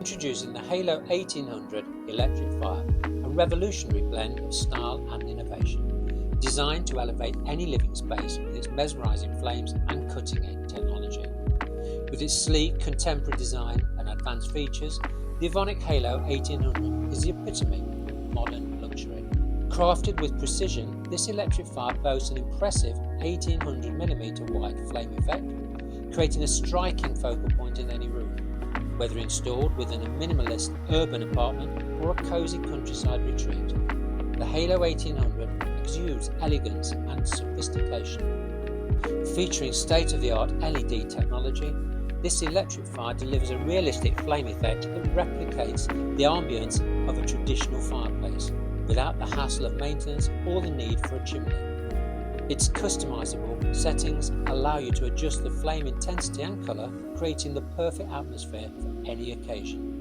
Introducing the Halo 1800 electric fire, a revolutionary blend of style and innovation, designed to elevate any living space with its mesmerising flames and cutting-edge technology. With its sleek, contemporary design and advanced features, the Evonic Halo 1800 is the epitome of modern luxury. Crafted with precision, this electric fire boasts an impressive 1800mm wide flame effect, creating a striking focal point in any room, whether installed within a minimalist urban apartment or a cosy countryside retreat. The Halo 1800 exudes elegance and sophistication. Featuring state-of-the-art LED technology, this electric fire delivers a realistic flame effect that replicates the ambience of a traditional fireplace, without the hassle of maintenance or the need for a chimney. Its customisable settings allow you to adjust the flame intensity and colour, creating the perfect atmosphere for any occasion.